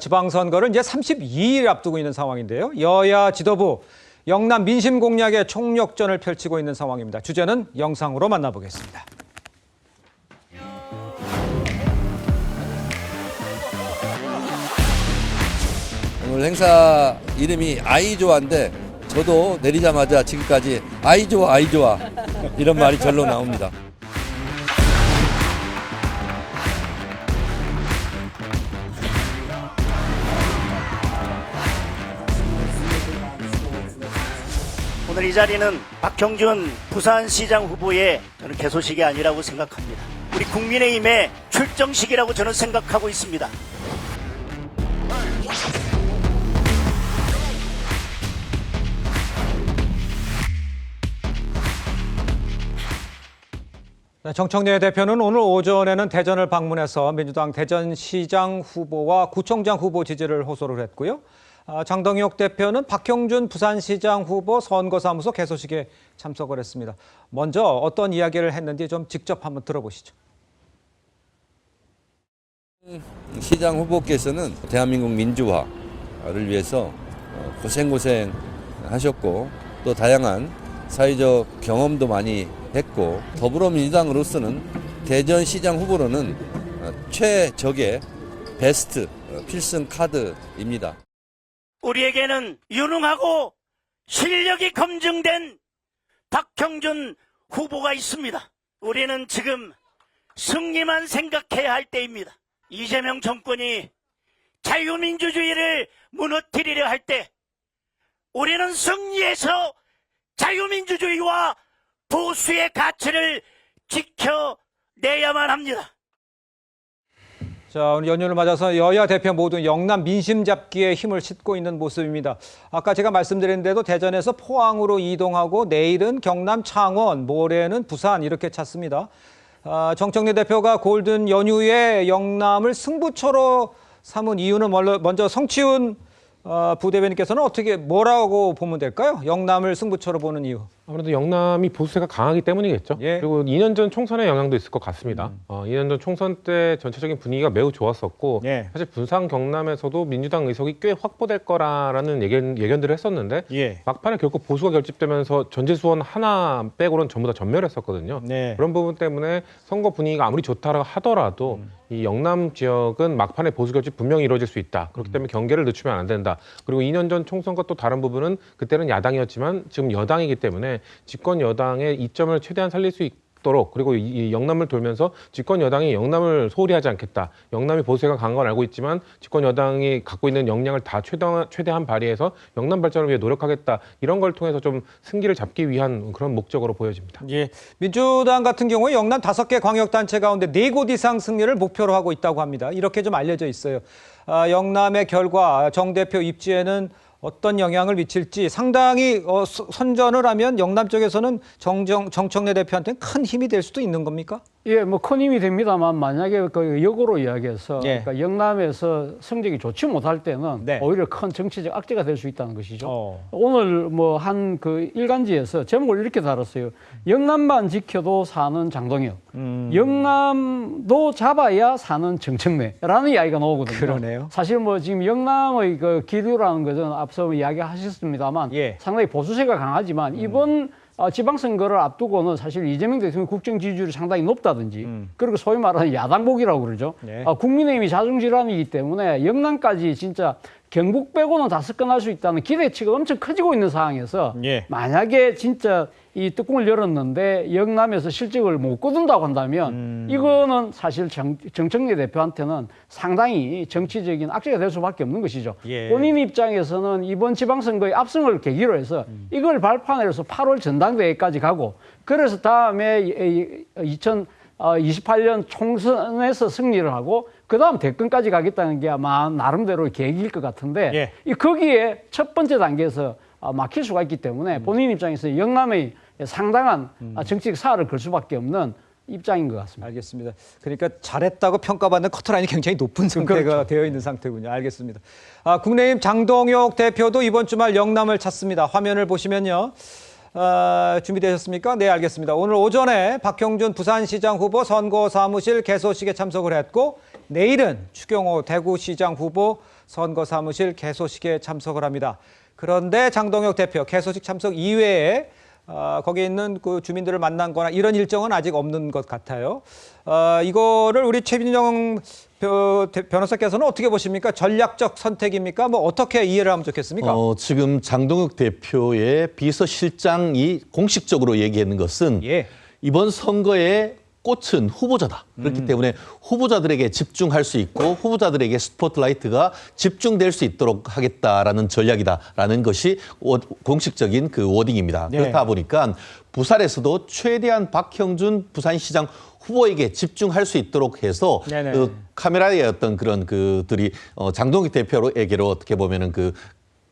지방선거를 이제 32일 앞두고 있는 상황인데요. 여야 지도부 영남 민심 공략에 총력전을 펼치고 있는 상황입니다. 주제는 영상으로 만나보겠습니다. 오늘 행사 이름이 아이좋아인데 저도 내리자마자 지금까지 아이좋아 아이좋아 이런 말이 절로 나옵니다. 오늘 이 자리는 박형준 부산시장 후보의 저는 개소식이 아니라고 생각합니다. 우리 국민의힘의 출정식이라고 저는 생각하고 있습니다. 정청래 대표는 오늘 오전에는 대전을 방문해서 민주당 대전시장 후보와 구청장 후보 지지를 호소를 했고요. 장동혁 대표는 박형준 부산시장 후보 선거사무소 개소식에 참석을 했습니다. 먼저 어떤 이야기를 했는지 좀 직접 한번 들어보시죠. 시장 후보께서는 대한민국 민주화를 위해서 고생 하셨고 또 다양한 사회적 경험도 많이 했고 더불어민주당으로서는 대전시장 후보로는 최적의 베스트 필승 카드입니다. 우리에게는 유능하고 실력이 검증된 박형준 후보가 있습니다. 우리는 지금 승리만 생각해야 할 때입니다. 이재명 정권이 자유민주주의를 무너뜨리려 할 때 우리는 승리해서 자유민주주의와 보수의 가치를 지켜내야만 합니다. 자, 오늘 연휴를 맞아서 여야 대표 모두 영남 민심 잡기에 힘을 싣고 있는 모습입니다. 아까 제가 말씀드린 대로 대전에서 포항으로 이동하고 내일은 경남 창원, 모레는 부산 이렇게 찾습니다. 정청래 대표가 골든 연휴에 영남을 승부처로 삼은 이유는 먼저 성치훈 부대변인께서는 뭐라고 보면 될까요? 영남을 승부처로 보는 이유. 아무래도 영남이 보수세가 강하기 때문이겠죠. 예. 그리고 2년 전 총선의 영향도 있을 것 같습니다. 2년 전 총선 때 전체적인 분위기가 매우 좋았었고 예. 사실 부산 경남에서도 민주당 의석이 꽤 확보될 거라는 예견들을 했었는데 예. 막판에 결국 보수가 결집되면서 전재수원 하나 빼고는 전부 다 전멸했었거든요. 네. 그런 부분 때문에 선거 분위기가 아무리 좋다고 하더라도 이 영남 지역은 막판에 보수 결집 분명히 이루어질 수 있다. 그렇기 때문에 경계를 늦추면 안 된다. 그리고 2년 전 총선과 또 다른 부분은 그때는 야당이었지만 지금 여당이기 때문에 집권 여당의 이점을 최대한 살릴 수 있도록 그리고 이 영남을 돌면서 집권 여당이 영남을 소홀히 하지 않겠다. 영남이 보수세가 강한 건 알고 있지만 집권 여당이 갖고 있는 역량을 다 최대한 발휘해서 영남 발전을 위해 노력하겠다. 이런 걸 통해서 좀 승기를 잡기 위한 그런 목적으로 보여집니다. 예. 민주당 같은 경우에 영남 5개 광역단체 가운데 4곳 이상 승리를 목표로 하고 있다고 합니다. 이렇게 좀 알려져 있어요. 영남의 결과 정 대표 입지에는 어떤 영향을 미칠지 상당히 선전을 하면 영남 쪽에서는 정청래 대표한테는 큰 힘이 될 수도 있는 겁니까? 예, 뭐 큰 힘이 됩니다만 만약에 그 역으로 이야기해서 예. 그러니까 영남에서 성적이 좋지 못할 때는 네. 오히려 큰 정치적 악재가 될 수 있다는 것이죠. 오늘 뭐 한 그 일간지에서 제목을 이렇게 달았어요. 영남만 지켜도 사는 장동혁, 영남도 잡아야 사는 정청래라는 이야기가 나오거든요. 그러네요. 사실 뭐 지금 영남의 그 기류라는 것은 앞서 이야기하셨습니다만 예. 상당히 보수세가 강하지만 이번 지방선거를 앞두고는 사실 이재명 대통령 국정 지지율이 상당히 높다든지 그리고 소위 말하는 야당복이라고 그러죠. 네. 국민의힘이 자중질환이기 때문에 영남까지 진짜 경북 빼고는 다 습관할 수 있다는 기대치가 엄청 커지고 있는 상황에서 예. 만약에 진짜 이 뚜껑을 열었는데 영남에서 실적을 못 거둔다고 한다면 이거는 사실 정청래 대표한테는 상당히 정치적인 악재가 될 수밖에 없는 것이죠. 예. 본인 입장에서는 이번 지방선거의 압승을 계기로 해서 이걸 발판으로서 8월 전당대회까지 가고 그래서 다음에 2028년 총선에서 승리를 하고 그 다음 대권까지 가겠다는 게 아마 나름대로 계획일 것 같은데 예. 거기에 첫 번째 단계에서 막힐 수가 있기 때문에 본인 입장에서 영남의 상당한 정치적 사활을 걸 수밖에 없는 입장인 것 같습니다. 알겠습니다. 그러니까 잘했다고 평가받는 커트라인이 굉장히 높은 상태가 그렇죠. 되어 있는 상태군요. 알겠습니다. 국민의힘 장동혁 대표도 이번 주말 영남을 찾습니다. 화면을 보시면요. 준비되셨습니까? 네, 알겠습니다. 오늘 오전에 박형준 부산시장 후보 선거사무실 개소식에 참석을 했고 내일은 추경호 대구시장 후보 선거사무실 개소식에 참석을 합니다. 그런데 장동혁 대표 개소식 참석 이외에 거기 있는 그 주민들을 만난 거나 이런 일정은 아직 없는 것 같아요. 이거를 우리 최민정 변호사께서는 어떻게 보십니까? 전략적 선택입니까? 뭐 어떻게 이해를 하면 좋겠습니까? 지금 장동혁 대표의 비서실장이 공식적으로 얘기하는 것은 예. 이번 선거의 꽃은 후보자다. 그렇기 때문에 후보자들에게 집중할 수 있고 후보자들에게 스포트라이트가 집중될 수 있도록 하겠다라는 전략이다라는 것이 공식적인 그 워딩입니다. 네. 그렇다 보니까 부산에서도 최대한 박형준 부산시장 후보에게 집중할 수 있도록 해서 네네. 그 카메라의 어떤 그런 그들이 장동혁 대표에게로 어떻게 보면은 그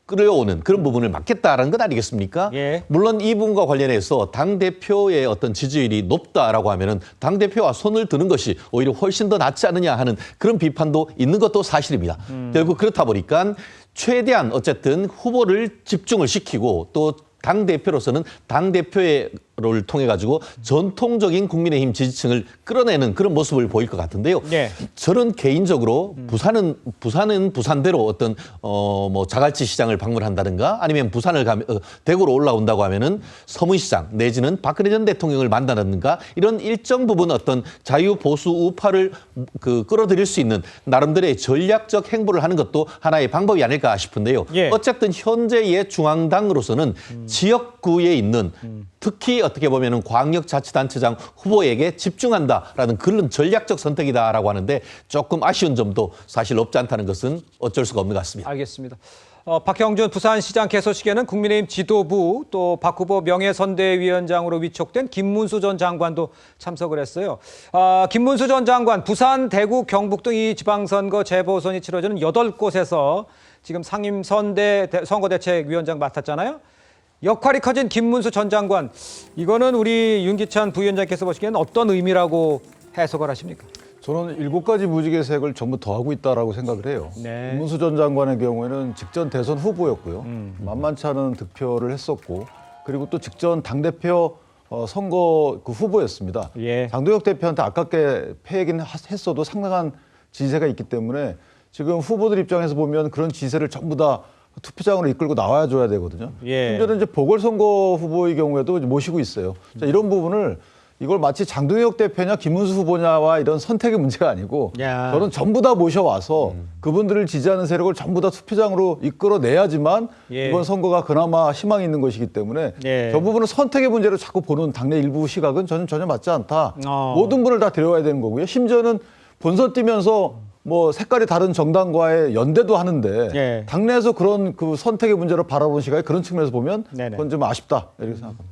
끌어오는 그런 부분을 막겠다라는 것 아니겠습니까? 예. 물론 이 부분과 관련해서 당대표의 어떤 지지율이 높다라고 하면은 당대표와 손을 드는 것이 오히려 훨씬 더 낫지 않느냐 하는 그런 비판도 있는 것도 사실입니다. 결국 그렇다 보니까 최대한 어쨌든 후보를 집중을 시키고 또 당대표로서는 당대표를 통해 가지고 전통적인 국민의힘 지지층을 끌어내는 그런 모습을 보일 것 같은데요. 네. 저는 개인적으로 부산은 부산대로 어떤 뭐 자갈치 시장을 방문한다든가 아니면 부산을 가면 대구로 올라온다고 하면은 서문시장 내지는 박근혜 전 대통령을 만나든가 이런 일정 부분 어떤 자유 보수 우파를 끌어들일 수 있는 나름대로의 전략적 행보를 하는 것도 하나의 방법이 아닐까 싶은데요. 예. 어쨌든 현재의 중앙당으로서는 지역구에 있는 특히 어떻게 보면은 광역자치단체장 후보에게 집중한다라는 그런 전략적 선택이다라고 하는데 조금 아쉬운 점도 사실 없지 않다는 것은 어쩔 수가 없는 것 같습니다. 알겠습니다. 박형준 부산시장 개소식에는 국민의힘 지도부 또 박 후보 명예선대위원장으로 위촉된 김문수 전 장관도 참석을 했어요. 김문수 전 장관 부산, 대구, 경북 등 이 지방선거 재보선이 치러지는 8곳에서 지금 상임선대 선거대책위원장 맡았잖아요. 역할이 커진 김문수 전 장관, 이거는 우리 윤기찬 부위원장께서 보시기에는 어떤 의미라고 해석을 하십니까? 저는 7가지 무지개색을 전부 더하고 있다라고 생각을 해요. 네. 김문수 전 장관의 경우에는 직전 대선 후보였고요. 만만치 않은 득표를 했었고 그리고 또 직전 당대표 선거 그 후보였습니다. 예. 장동혁 대표한테 아깝게 패하긴 했어도 상당한 지지세가 있기 때문에 지금 후보들 입장에서 보면 그런 지지세를 전부 다 투표장으로 이끌고 나와야 줘야 되거든요. 예. 심지어는 이제 보궐선거 후보의 경우에도 모시고 있어요. 자, 이런 부분을 이걸 마치 장동혁 대표냐 김문수 후보냐와 이런 선택의 문제가 아니고 야. 저는 전부 다 모셔와서 그분들을 지지하는 세력을 전부 다 투표장으로 이끌어내야지만 예. 이번 선거가 그나마 희망이 있는 것이기 때문에 예. 저 부분은 선택의 문제로 자꾸 보는 당내 일부 시각은 저는 전혀 맞지 않다. 모든 분을 다 데려와야 되는 거고요. 심지어는 본선 뛰면서 뭐 색깔이 다른 정당과의 연대도 하는데 예. 당내에서 그런 그 선택의 문제로 바라보는 시각이 그런 측면에서 보면 네네. 그건 좀 아쉽다 이렇게 생각합니다.